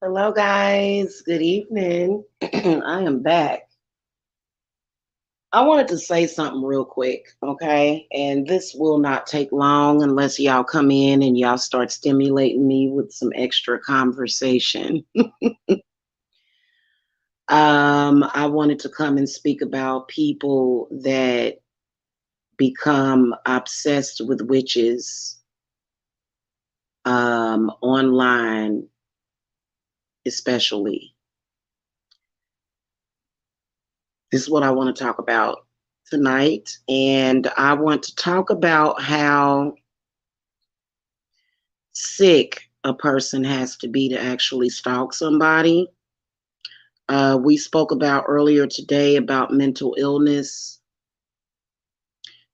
Hello, guys. Good evening. I am back. I wanted to say something real quick, okay? And this will not take long unless y'all come in and y'all start stimulating me with some extra conversation. I wanted to come and speak about people that become obsessed with witches online, especially. This is what I want to talk about tonight. And I want to talk about how sick a person has to be to actually stalk somebody. We spoke about earlier today about mental illness,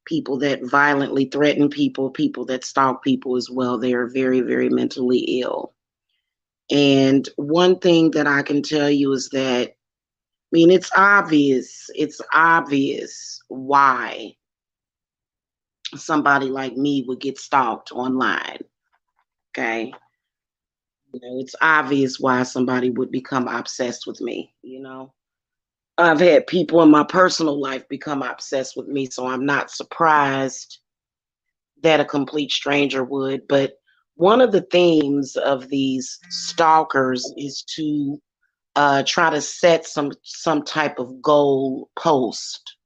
people that violently threaten people, people that stalk people as well. They are very, very mentally ill. And one thing that I can tell you is that, it's obvious why somebody like me would get stalked online. Okay. It's obvious why somebody would become obsessed with me. I've had people in my personal life become obsessed with me, so I'm not surprised that a complete stranger would. But one of the themes of these stalkers is to try to set some type of goal post.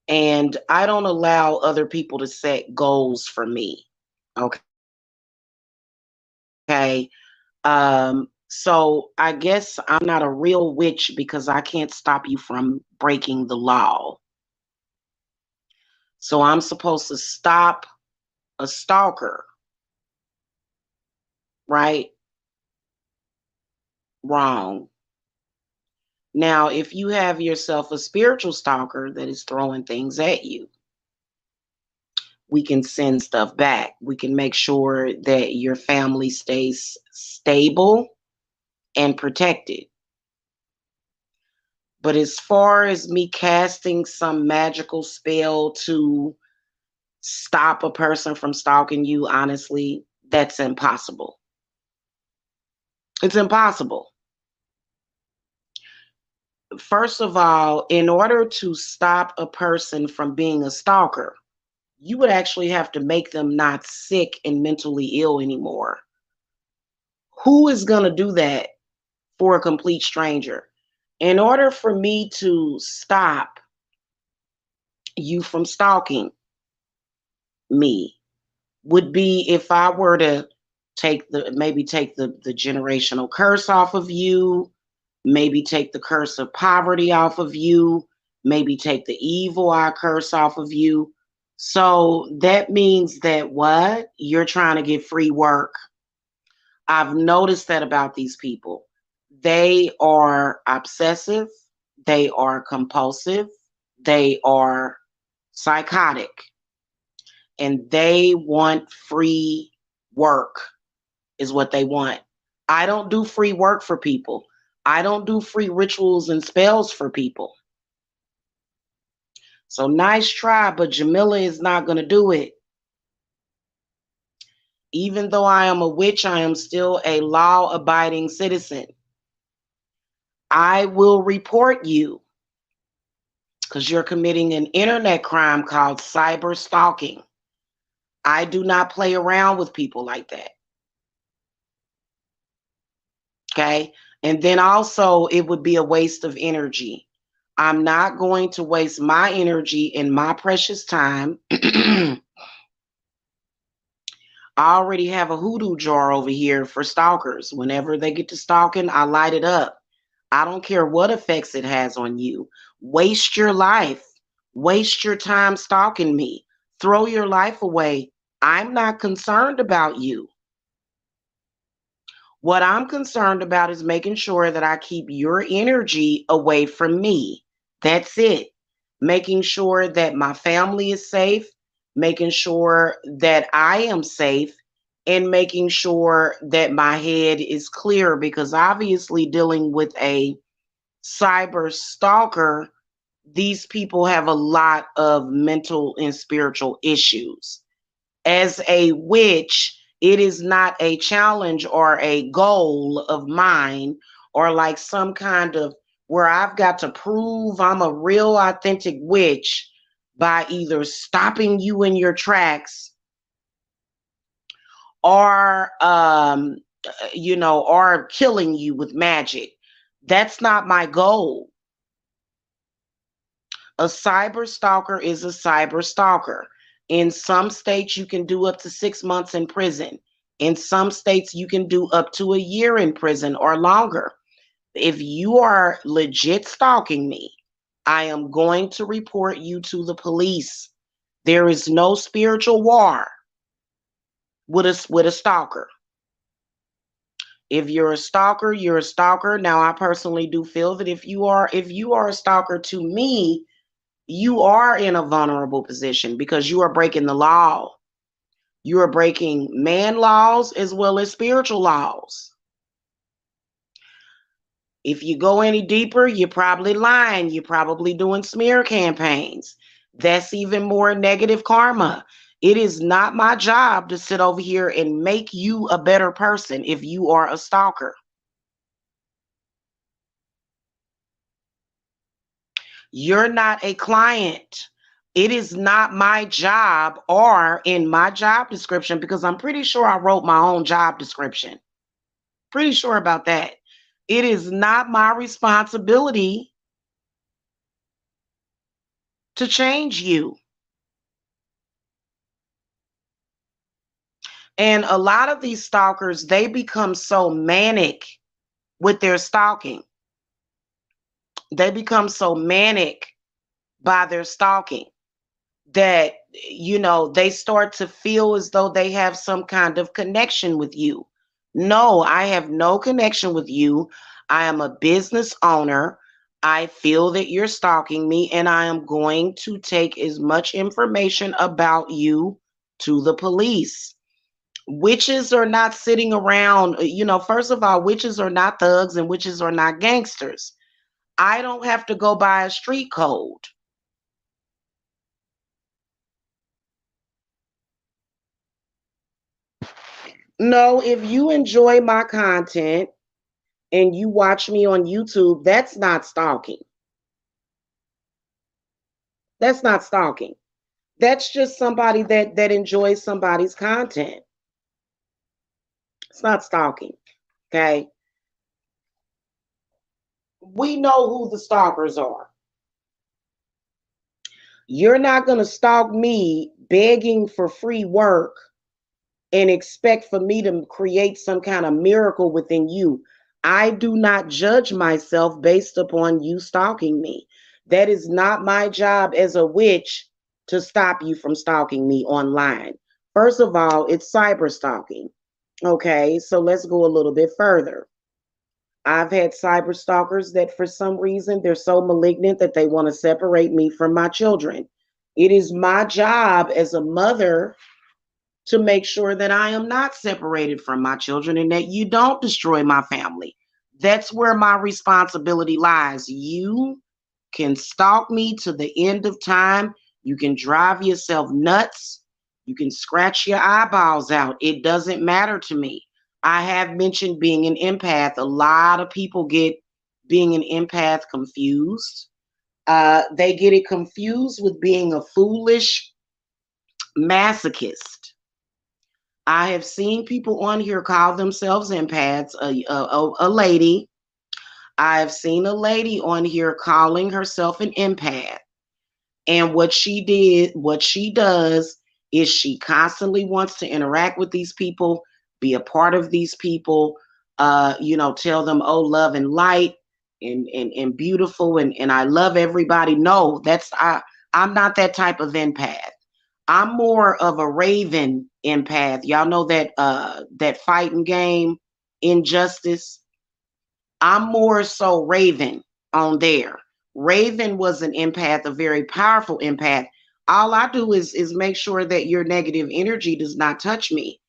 And I don't allow other people to set goals for me. Okay. So I guess I'm not a real witch because I can't stop you from breaking the law. So I'm supposed to stop a stalker, right? Wrong. Now, if you have yourself a spiritual stalker that is throwing things at you, we can send stuff back. We can make sure that your family stays stable and protected. But as far as me casting some magical spell to stop a person from stalking you, honestly, that's impossible. It's impossible. First of all, in order to stop a person from being a stalker, you would actually have to make them not sick and mentally ill anymore. Who is going to do that for a complete stranger? In order for me to stop you from stalking me, would be if I were to take the generational curse off of you, maybe take the curse of poverty off of you, maybe take the evil eye curse off of you. So that means that what? You're trying to get free work. I've noticed that about these people. They are obsessive, they are compulsive, they are psychotic, and they want free work, is what they want. I don't do free work for people. I don't do free rituals and spells for people. So nice try, but Jamila is not going to do it. Even though I am a witch, I am still a law abiding citizen. I will report you because you're committing an internet crime called cyber stalking. I do not play around with people like that. Okay. And then also, it would be a waste of energy. I'm not going to waste my energy and my precious time. I already have a hoodoo jar over here for stalkers. Whenever they get to stalking, I light it up. I don't care what effects it has on you. Waste your life. Waste your time stalking me. Throw your life away. I'm not concerned about you. What I'm concerned about is making sure that I keep your energy away from me. That's it. Making sure that my family is safe, making sure that I am safe, and making sure that my head is clear because obviously dealing with a cyber stalker, these people have a lot of mental and spiritual issues. As a witch, It is not a challenge or a goal of mine, or like some kind of where I've got to prove I'm a real authentic witch by either stopping you in your tracks or or killing you with magic. That's not my goal. A cyber stalker is a cyber stalker. In some states, you can do up to 6 months in prison. In some states, you can do up to a year in prison or longer. If you are legit stalking me, I am going to report you to the police. There is no spiritual war with a stalker. If you're a stalker, you're a stalker. Now, I personally do feel that if you are a stalker to me, you are in a vulnerable position because you are breaking the law. You are breaking man laws as well as spiritual laws. If you go any deeper, you're probably lying. You're probably doing smear campaigns. That's even more negative karma. It is not my job to sit over here and make you a better person if you are a stalker. You're not a client. It is not my job or in my job description because I'm pretty sure I wrote my own job description. Pretty sure about that. It is not my responsibility to change you. And a lot of these stalkers, they become so manic with their stalking. They become so manic by their stalking that they start to feel as though they have some kind of connection with you. No, I have no connection with you. I am a business owner. I feel that you're stalking me, and I am going to take as much information about you to the police. Witches are not sitting around, first of all, witches are not thugs and witches are not gangsters. I don't have to go by a street code. No, if you enjoy my content and you watch me on YouTube, that's not stalking. That's not stalking. That's just somebody that enjoys somebody's content. It's not stalking. Okay. We know who the stalkers are. You're not going to stalk me begging for free work and expect for me to create some kind of miracle within you. I do not judge myself based upon you stalking me. That is not my job as a witch to stop you from stalking me online. First of all, it's cyber stalking. Okay, so let's go a little bit further. I've had cyber stalkers that for some reason they're so malignant that they want to separate me from my children. It is my job as a mother to make sure that I am not separated from my children and that you don't destroy my family. That's where my responsibility lies. You can stalk me to the end of time. You can drive yourself nuts. You can scratch your eyeballs out. It doesn't matter to me. I have mentioned being an empath. A lot of people get being an empath confused. They get it confused with being a foolish masochist. I have seen people on here call themselves empaths. A lady, I've seen a lady on here calling herself an empath. And what she does is she constantly wants to interact with these people, be a part of these people, tell them, oh, love and light and beautiful and I love everybody. No, I'm not that type of empath. I'm more of a Raven empath. Y'all know that fighting game, Injustice. I'm more so Raven on there. Raven was an empath, a very powerful empath. All I do is make sure that your negative energy does not touch me.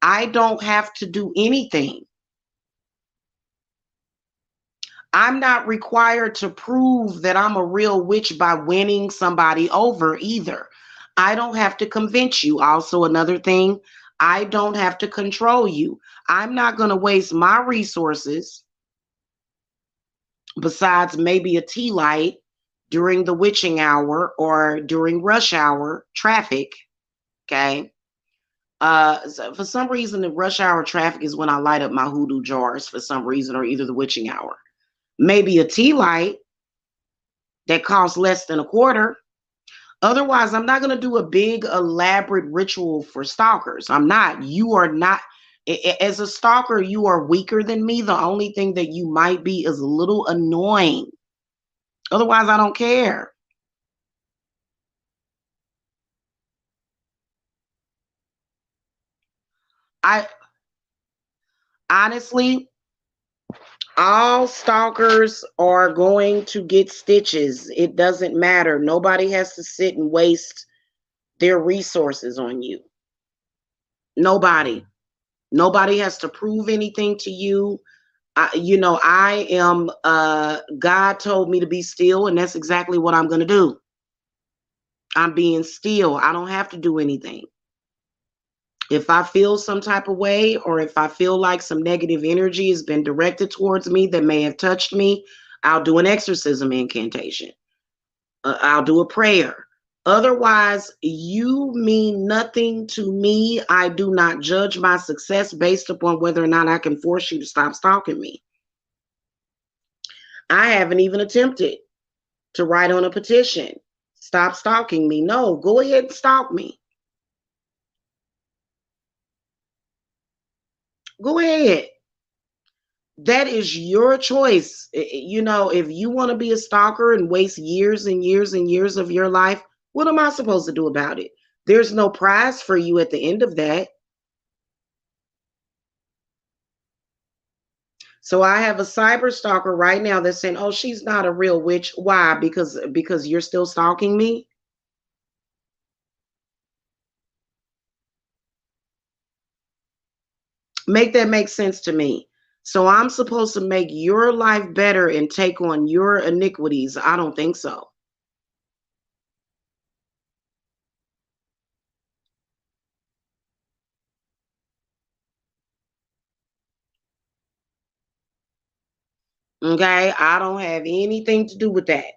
I don't have to do anything. I'm not required to prove that I'm a real witch by winning somebody over either. I don't have to convince you. Also, another thing, I don't have to control you. I'm not going to waste my resources besides maybe a tea light during the witching hour or during rush hour traffic. Okay. So for some reason, the rush hour traffic is when I light up my hoodoo jars for some reason, or either the witching hour. Maybe a tea light that costs less than a quarter. Otherwise, I'm not going to do a big, elaborate ritual for stalkers. I'm not. You are not. As a stalker, you are weaker than me. The only thing that you might be is a little annoying. Otherwise, I don't care. I honestly, all stalkers are going to get stitches. It doesn't matter. Nobody has to sit and waste their resources on you. Nobody. Nobody has to prove anything to you. I am God told me to be still, and that's exactly what I'm going to do. I'm being still. I don't have to do anything. If I feel some type of way, or if I feel like some negative energy has been directed towards me that may have touched me, I'll do an exorcism incantation. I'll do a prayer. Otherwise, you mean nothing to me. I do not judge my success based upon whether or not I can force you to stop stalking me. I haven't even attempted to write on a petition. Stop stalking me. No, go ahead and stalk me. Go ahead. That is your choice. If you want to be a stalker and waste years and years and years of your life, what am I supposed to do about it? There's no prize for you at the end of that. So I have a cyber stalker right now that's saying, "Oh, she's not a real witch." Why? Because you're still stalking me? Make that make sense to me. So I'm supposed to make your life better and take on your iniquities. I don't think so. Okay? I don't have anything to do with that.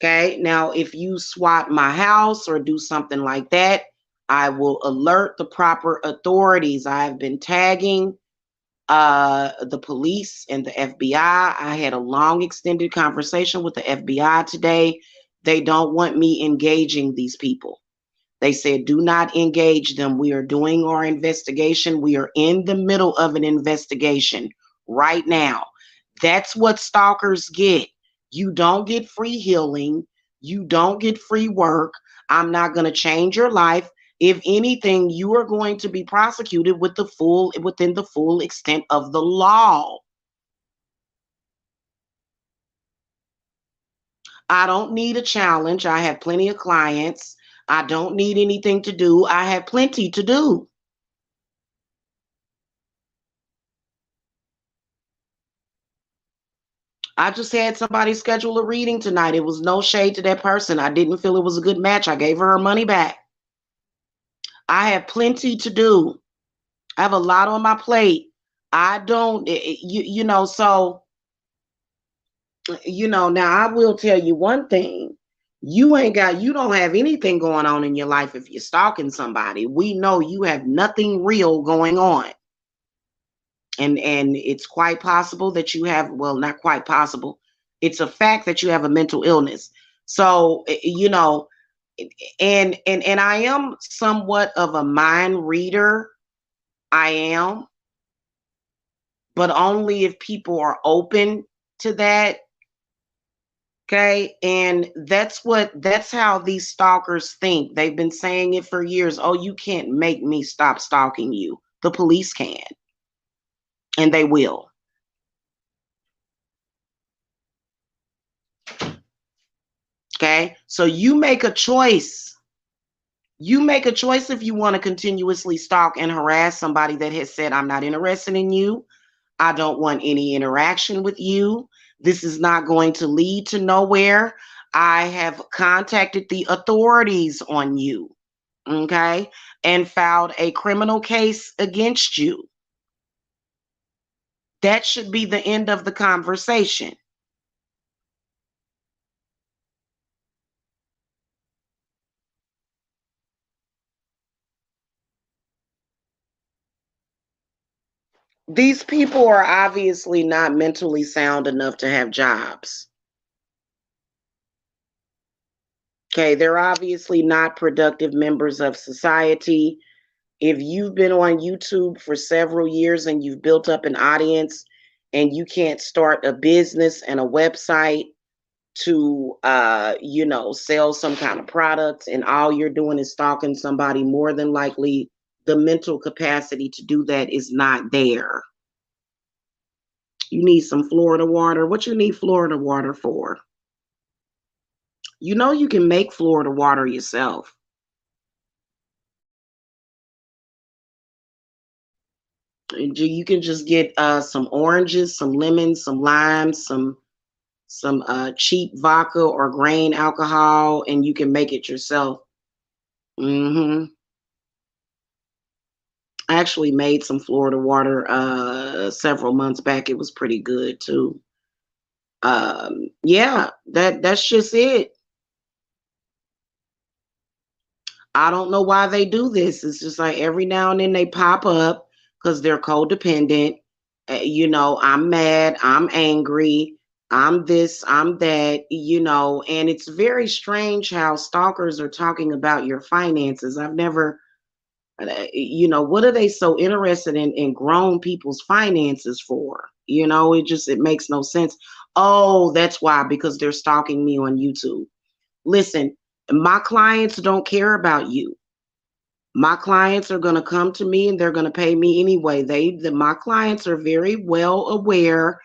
Okay? Now, if you swat my house or do something like that, I will alert the proper authorities. I have been tagging the police and the FBI. I had a long extended conversation with the FBI today. They don't want me engaging these people. They said, do not engage them. We are doing our investigation. We are in the middle of an investigation right now. That's what stalkers get. You don't get free healing. You don't get free work. I'm not going to change your life. If anything, you are going to be prosecuted within the full extent of the law. I don't need a challenge. I have plenty of clients. I don't need anything to do. I have plenty to do. I just had somebody schedule a reading tonight. It was no shade to that person. I didn't feel it was a good match. I gave her money back. I have plenty to do. I have a lot on my plate. I don't, so, now I will tell you one thing. You don't have anything going on in your life if you're stalking somebody. We know you have nothing real going on. And it's quite possible that you have, well, not quite possible. It's a fact that you have a mental illness. So, and I am somewhat of a mind reader. I am, but only if people are open to that. Okay. And that's how these stalkers think. They've been saying it for years. Oh, you can't make me stop stalking you. The police can, and they will. Okay. So you make a choice. You make a choice if you want to continuously stalk and harass somebody that has said, I'm not interested in you. I don't want any interaction with you. This is not going to lead to nowhere. I have contacted the authorities on you. okay, and filed a criminal case against you. That should be the end of the conversation. These people are obviously not mentally sound enough to have jobs. Okay, they're obviously not productive members of society. If you've been on YouTube for several years and you've built up an audience and you can't start a business and a website to sell some kind of product, and all you're doing is stalking somebody, more than likely the mental capacity to do that is not there. You need some Florida water. What you need Florida water for? You know you can make Florida water yourself. You can just get some oranges, some lemons, some limes, some cheap vodka or grain alcohol, and you can make it yourself. Hmm. I actually made some Florida water several months back. It was pretty good too. Yeah, that's just it. I don't know why they do this. It's just like every now and then they pop up because they're codependent. I'm mad, I'm angry, I'm this, I'm that, and it's very strange how stalkers are talking about your finances. I've never, what are they so interested in grown people's finances for? It makes no sense. Oh, that's why, because they're stalking me on YouTube. Listen, my clients don't care about you. My clients are going to come to me and they're going to pay me anyway. My clients are very well aware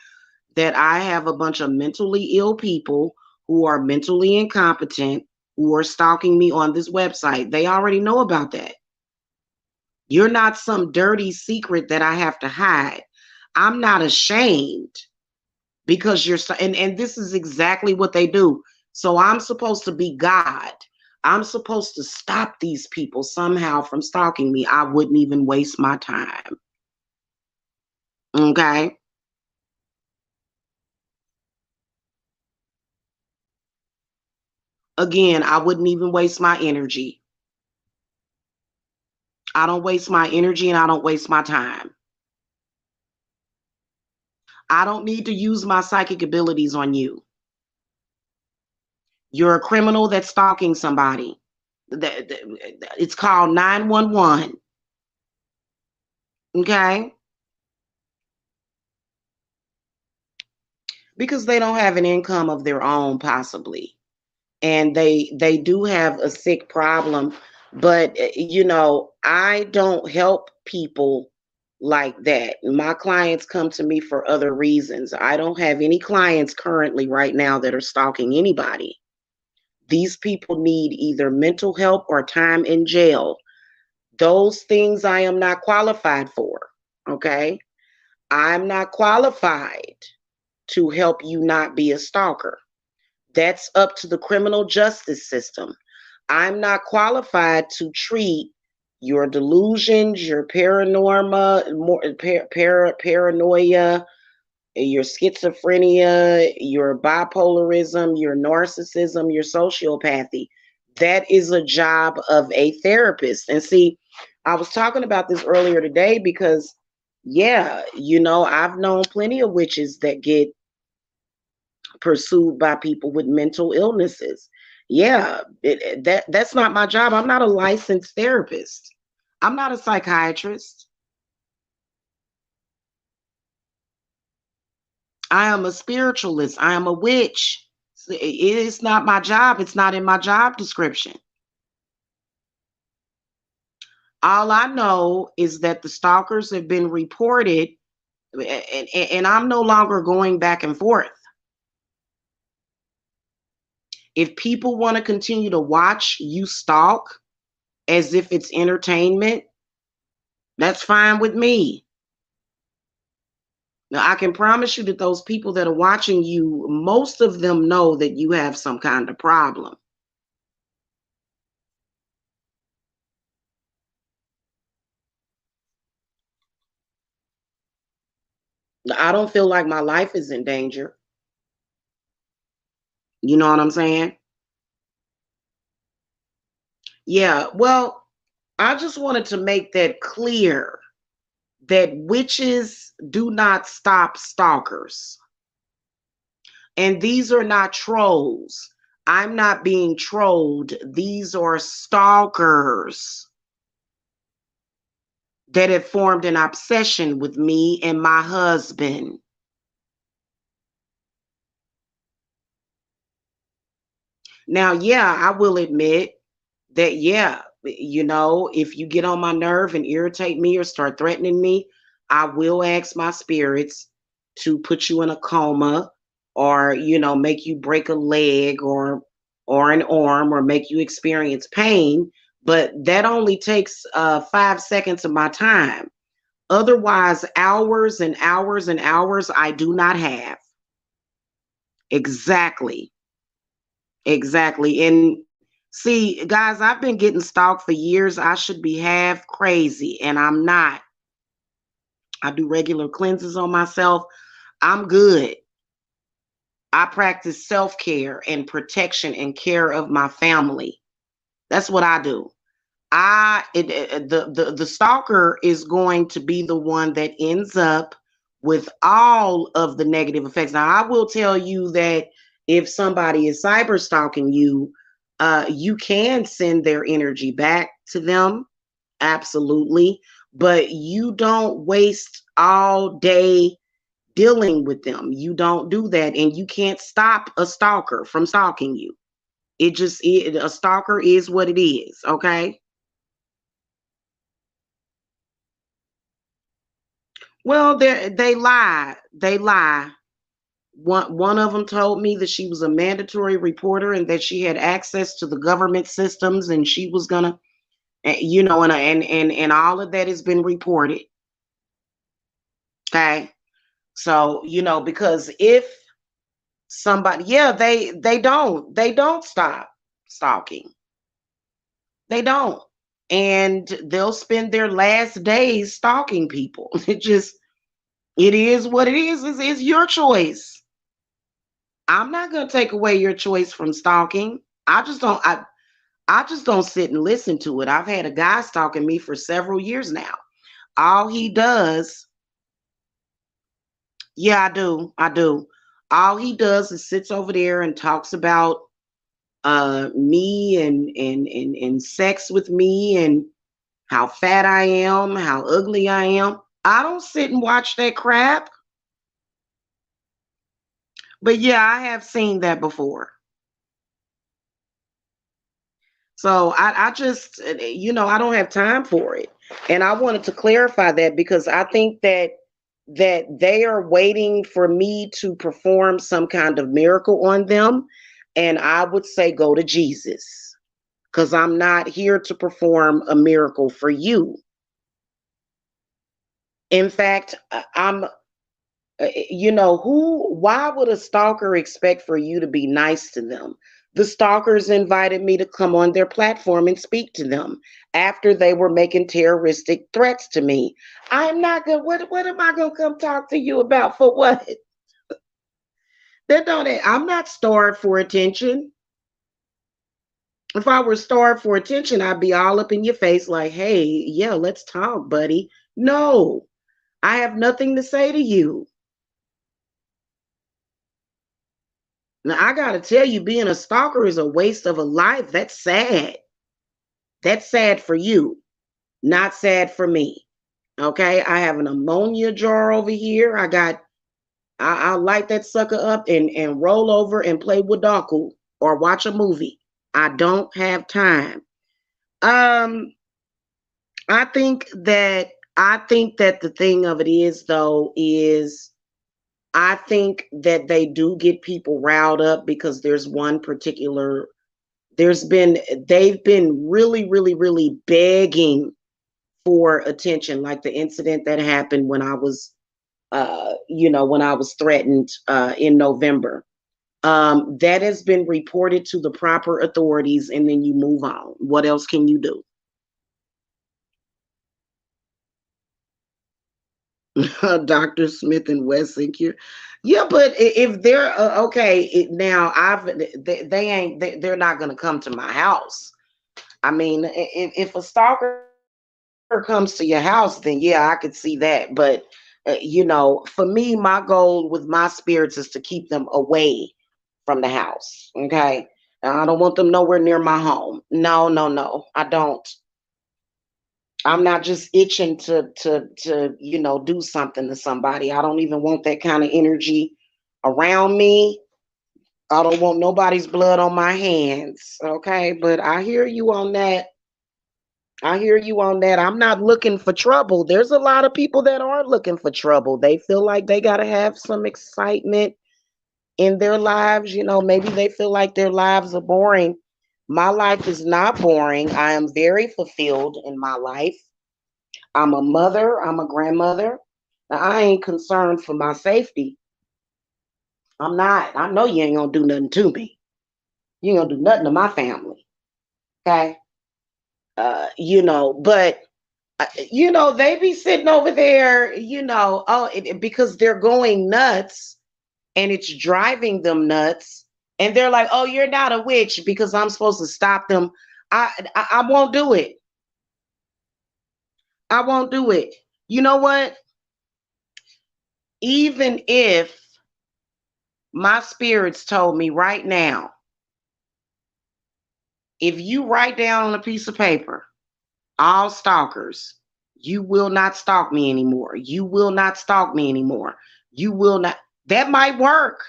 that I have a bunch of mentally ill people who are mentally incompetent who are stalking me on this website. They already know about that. You're not some dirty secret that I have to hide. I'm not ashamed because and this is exactly what they do. So I'm supposed to be God. I'm supposed to stop these people somehow from stalking me. I wouldn't even waste my time. Okay. Again, I wouldn't even waste my energy. I don't waste my energy and I don't waste my time. I don't need to use my psychic abilities on you. You're a criminal that's stalking somebody. It's called 911. Okay. Because they don't have an income of their own, possibly. And they do have a sick problem, but I don't help people like that. My clients come to me for other reasons. I don't have any clients currently right now that are stalking anybody. These people need either mental help or time in jail. Those things I am not qualified for. Okay. I'm not qualified to help you not be a stalker. That's up to the criminal justice system. I'm not qualified to treat your delusions, your paranoia, your schizophrenia, your bipolarism, your narcissism, your sociopathy. That is a job of a therapist. And see, I was talking about this earlier today because, yeah, I've known plenty of witches that get pursued by people with mental illnesses. Yeah, that's not my job. I'm not a licensed therapist. I'm not a psychiatrist. I am a spiritualist. I am a witch. It is not my job. It's not in my job description. All I know is that the stalkers have been reported, and I'm no longer going back and forth. If people want to continue to watch you stalk as if it's entertainment, that's fine with me. Now, I can promise you that those people that are watching you, most of them know that you have some kind of problem. I don't feel like my life is in danger. You know what I'm saying? Yeah. Well, I just wanted to make that clear that witches do not stop stalkers. And these are not trolls. I'm not being trolled. These are stalkers that have formed an obsession with me and my husband. Now, yeah, I will admit that, yeah, if you get on my nerve and irritate me or start threatening me, I will ask my spirits to put you in a coma or, make you break a leg or an arm or make you experience pain. But that only takes 5 seconds of my time. Otherwise, hours and hours and hours I do not have. Exactly. Exactly. And see, guys, I've been getting stalked for years. I should be half crazy, and I'm not. I do regular cleanses on myself. I'm good. I practice self care and protection and care of my family. That's what I do. The stalker is going to be the one that ends up with all of the negative effects. Now, I will tell you that if somebody is cyber stalking you, you can send their energy back to them, absolutely, but you don't waste all day dealing with them. You don't do that, and you can't stop a stalker from stalking you. A stalker is what it is. Okay. Well, they lie. They lie. One of them told me that she was a mandatory reporter and that she had access to the government systems and she was gonna, and all of that has been reported. Okay, so because if somebody, yeah, they don't stop stalking. They don't, and they'll spend their last days stalking people. It is what it is. It's your choice. I'm not going to take away your choice from stalking. I just don't sit and listen to it. I've had a guy stalking me for several years now. All he does, yeah, I do. I do. All he does is sits over there and talks about me and sex with me and how fat I am, how ugly I am. I don't sit and watch that crap. But yeah, I have seen that before. So I just, I don't have time for it. And I wanted to clarify that because I think that they are waiting for me to perform some kind of miracle on them. And I would say go to Jesus because I'm not here to perform a miracle for you. In fact, why would a stalker expect for you to be nice to them? The stalkers invited me to come on their platform and speak to them after they were making terroristic threats to me. I'm not going, what am I going to come talk to you about for what? I'm not starved for attention. If I were starved for attention, I'd be all up in your face like, hey, yeah, let's talk, buddy. No, I have nothing to say to you. Now, I got to tell you, being a stalker is a waste of a life. That's sad. That's sad for you, not sad for me. Okay. I have an ammonia jar over here. I'll light that sucker up and roll over and play Wadaku or watch a movie. I don't have time. Um, I think that the thing of it is though is I think that they do get people riled up because there's been they've been really, really, really begging for attention, like the incident that happened when I was when I was threatened in November. That has been reported to the proper authorities and then you move on. What else can you do? Dr. Smith and Wesson cure. Yeah, but if they're okay, now they ain't they're not gonna come to my house. I mean, if a stalker comes to your house, then yeah, I could see that. But for me, my goal with my spirits is to keep them away from the house. Okay, I don't want them nowhere near my home. No, no, no, I don't. I'm not just itching to do something to somebody. I don't even want that kind of energy around me. I don't want nobody's blood on my hands. Okay, but I hear you on that. I hear you on that. I'm not looking for trouble. There's a lot of people that aren't looking for trouble. They feel like they got to have some excitement in their lives. Maybe they feel like their lives are boring. My life is not boring. I am very fulfilled in my life. I'm a mother, I'm a grandmother. Now, I ain't concerned for my safety. I'm not. I know you ain't gonna do nothing to me. You ain't gonna do nothing to my family. Okay. But they be sitting over there, because they're going nuts and it's driving them nuts. And they're like, oh, you're not a witch because I'm supposed to stop them. I won't do it. I won't do it. You know what? Even if my spirits told me right now, if you write down on a piece of paper, all stalkers, you will not stalk me anymore. You will not stalk me anymore. You will not. That might work.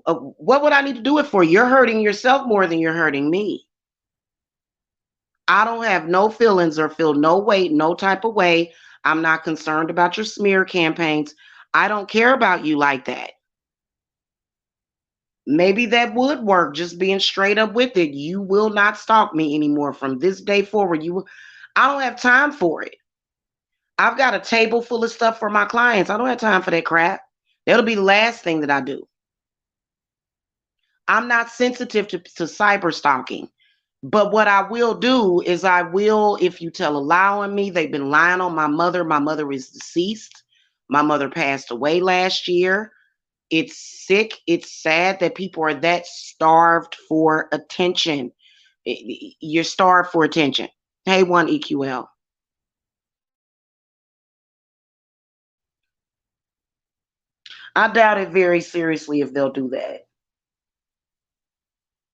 What would I need to do it for? You're hurting yourself more than you're hurting me. I don't have no feelings or feel no weight, no type of way. I'm not concerned about your smear campaigns. I don't care about you like that. Maybe that would work, just being straight up with it. You will not stalk me anymore from this day forward. I don't have time for it. I've got a table full of stuff for my clients. I don't have time for that crap. That'll be the last thing that I do. I'm not sensitive to cyber stalking. But what I will do is I will, if you tell a lie on me, they've been lying on my mother. My mother is deceased. My mother passed away last year. It's sick. It's sad that people are that starved for attention. You're starved for attention. Hey, one EQL. I doubt it very seriously if they'll do that.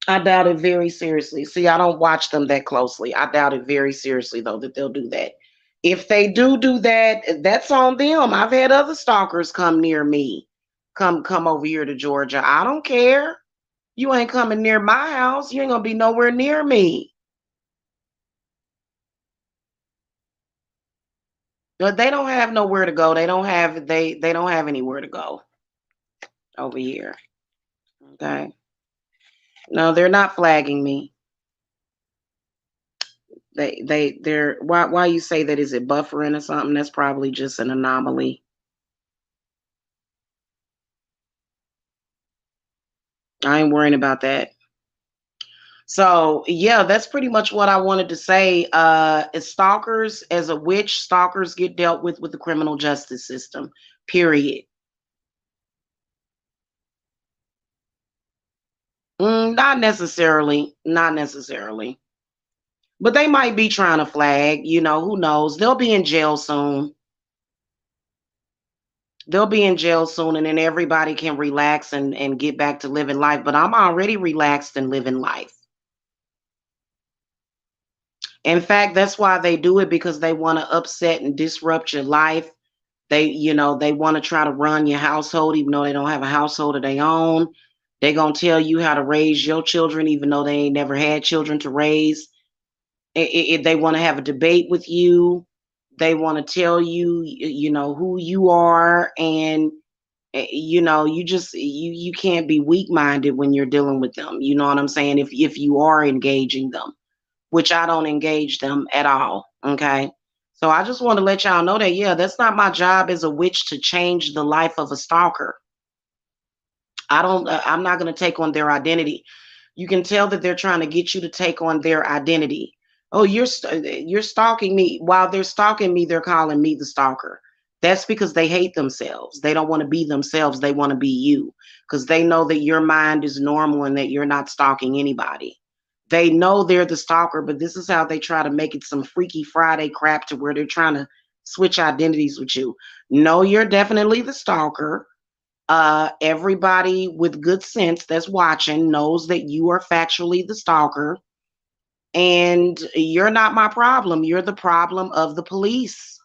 I doubt it very seriously. See, I don't watch them that closely. I doubt it very seriously, though, that they'll do that. If they do that, that's on them. I've had other stalkers come near me. Come over here to Georgia. I don't care. You ain't coming near my house. You ain't gonna be nowhere near me. But they don't have nowhere to go. They don't have anywhere to go over here. Okay. No, they're not flagging me. They're why you say that, is it buffering or something? That's probably just an anomaly. I ain't worrying about that. So yeah, that's pretty much what I wanted to say. As stalkers, as a witch, stalkers get dealt with the criminal justice system. Period. Not necessarily. Not necessarily. But they might be trying to flag. Who knows? They'll be in jail soon. They'll be in jail soon, and then everybody can relax and get back to living life. But I'm already relaxed and living life. In fact, that's why they do it, because they want to upset and disrupt your life. They want to try to run your household, even though they don't have a household of their own. They're going to tell you how to raise your children, even though they ain't never had children to raise. They want to have a debate with you. They want to tell you, who you are. And, you can't be weak minded when you're dealing with them. You know what I'm saying? If you are engaging them, which I don't engage them at all. Okay. So I just want to let y'all know that, yeah, that's not my job as a witch to change the life of a stalker. I'm not going to take on their identity. You can tell that they're trying to get you to take on their identity. Oh, you're stalking me. While they're stalking me, they're calling me the stalker. That's because they hate themselves. They don't want to be themselves. They want to be you because they know that your mind is normal and that you're not stalking anybody. They know they're the stalker, but this is how they try to make it some Freaky Friday crap to where they're trying to switch identities with you. No, you're definitely the stalker. Everybody with good sense that's watching knows that you are factually the stalker, and you're not my problem. You're the problem of the police.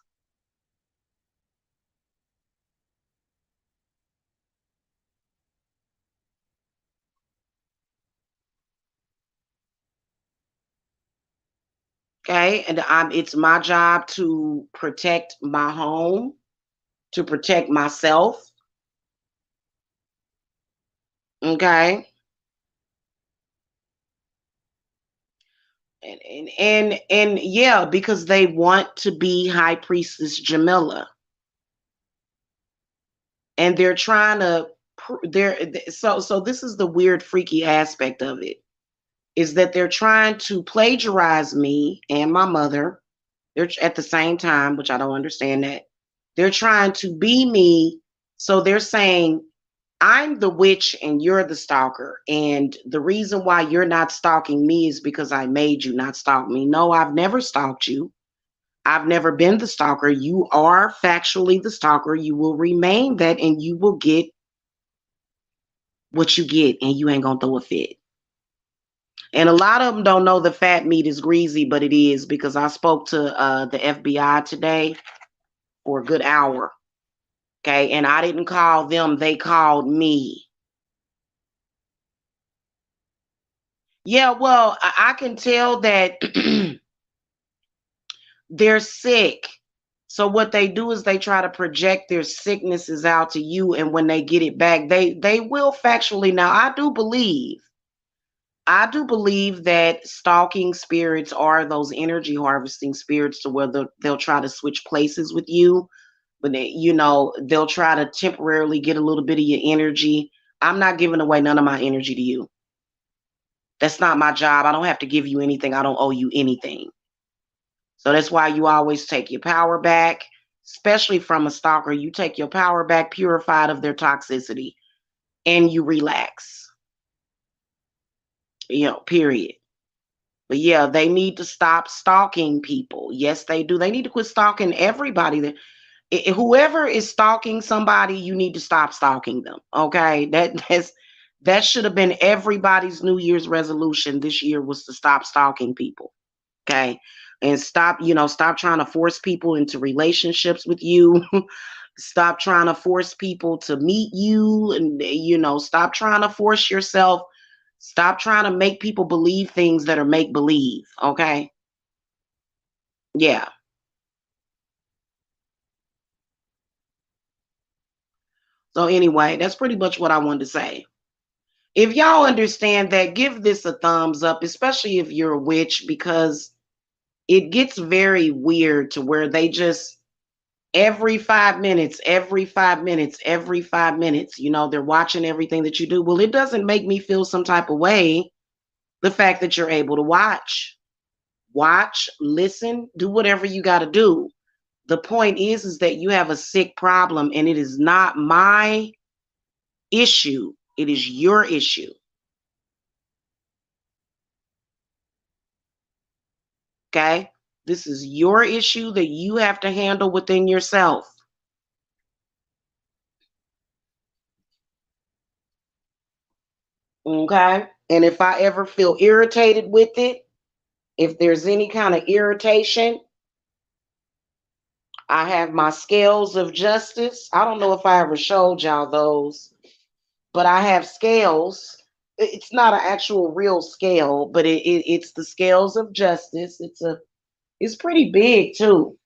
Okay, and it's my job to protect my home, to protect myself. Okay, and yeah, because they want to be High Priestess Jamila, and they're trying to. So this is the weird, freaky aspect of it is that they're trying to plagiarize me and my mother. They're at the same time, which I don't understand that. They're trying to be me, so they're saying I'm the witch and you're the stalker. And the reason why you're not stalking me is because I made you not stalk me. No, I've never stalked you. I've never been the stalker. You are factually the stalker. You will remain that and you will get what you get and you ain't going to throw a fit. And a lot of them don't know the fat meat is greasy, but it is because I spoke to the FBI today for a good hour. Okay. And I didn't call them, they called me. Yeah, well, I can tell that they're sick. So what they do is they try to project their sicknesses out to you, and when they get it back, they will factually. Now, I do believe that stalking spirits are those energy harvesting spirits to where they'll try to switch places with you, but they'll try to temporarily get a little bit of your energy. I'm not giving away none of my energy to you. That's not my job. I don't have to give you anything. I don't owe you anything. So that's why you always take your power back, especially from a stalker. You take your power back, purified of their toxicity, and you relax. Period. But yeah, they need to stop stalking people. Yes, they do. They need to quit stalking everybody. Whoever is stalking somebody, you need to stop stalking them. Okay, that should have been everybody's New Year's resolution this year was to stop stalking people. Okay, and stop trying to force people into relationships with you. Stop trying to force people to meet you, and stop trying to force yourself. Stop trying to make people believe things that are make believe. Okay, yeah. So anyway, that's pretty much what I wanted to say. If y'all understand that, give this a thumbs up, especially if you're a witch, because it gets very weird to where they just every 5 minutes, every 5 minutes, every 5 minutes, they're watching everything that you do. Well, it doesn't make me feel some type of way. The fact that you're able to watch, listen, do whatever you got to do. The point is that you have a sick problem and it is not my issue. It is your issue. Okay. This is your issue that you have to handle within yourself. Okay. And if I ever feel irritated with it, if there's any kind of irritation, I have my scales of justice. I don't know if I ever showed y'all those, but I have scales. It's not an actual real scale, but it's the scales of justice. It's pretty big too.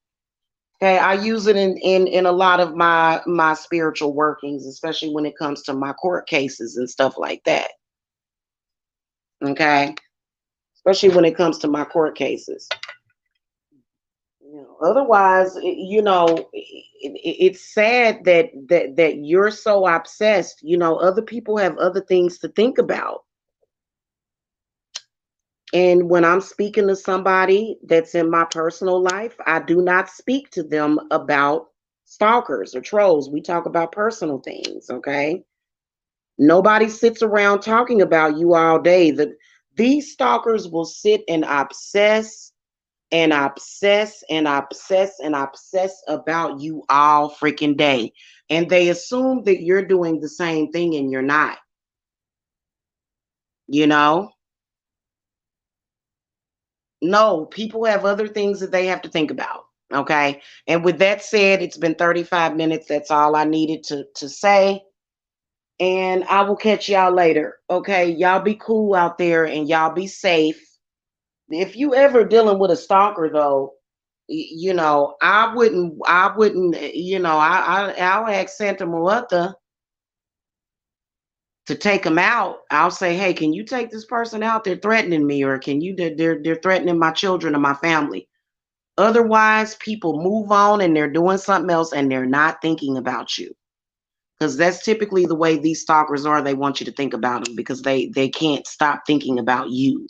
Okay, I use it in a lot of my spiritual workings, especially when it comes to my court cases and stuff like that. Okay, especially when it comes to my court cases. Otherwise, it's sad that you're so obsessed. Other people have other things to think about. And when I'm speaking to somebody that's in my personal life, I do not speak to them about Stalkers or trolls, we talk about personal things, okay? Nobody sits around talking about you all day. These stalkers will sit and obsess and obsess and obsess and obsess about you all freaking day. And they assume that you're doing the same thing and you're not, you know? No, people have other things that they have to think about. Okay. And with that said, it's been 35 minutes. That's all I needed to say. And I will catch y'all later. Okay. Y'all be cool out there and y'all be safe. If you ever dealing with a stalker though, I wouldn't, I'll ask Santa Muerta to take them out. I'll say, hey, can you take this person out? They're threatening me, or can you, they're threatening my children or my family. Otherwise, people move on and they're doing something else and they're not thinking about you. Because that's typically the way these stalkers are. They want you to think about them because they can't stop thinking about you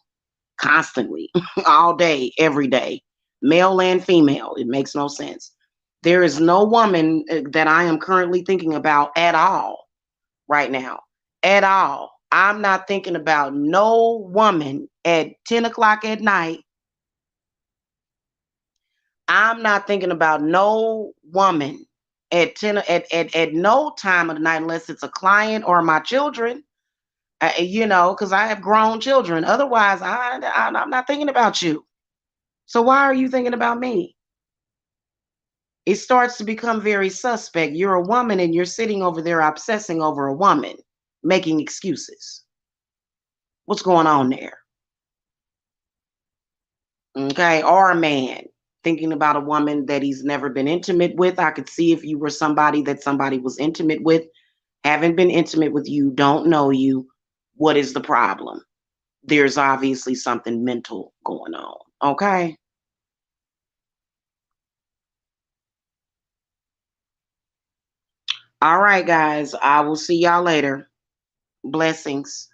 constantly, all day, every day, male and female. It makes no sense. There is no woman that I am currently thinking about at all right now. At all. I'm not thinking about no woman at 10 o'clock at night. I'm not thinking about no woman at 10 at no time of the night unless it's a client or my children. Because I have grown children. Otherwise, I'm not thinking about you. So why are you thinking about me? It starts to become very suspect. You're a woman and you're sitting over there obsessing over a woman, making excuses. What's going on there? Okay, or a man thinking about a woman that he's never been intimate with. I could see if you were somebody that somebody was intimate with, haven't been intimate with you, don't know you. What is the problem? There's obviously something mental going on. Okay. All right, guys. I will see y'all later. Blessings.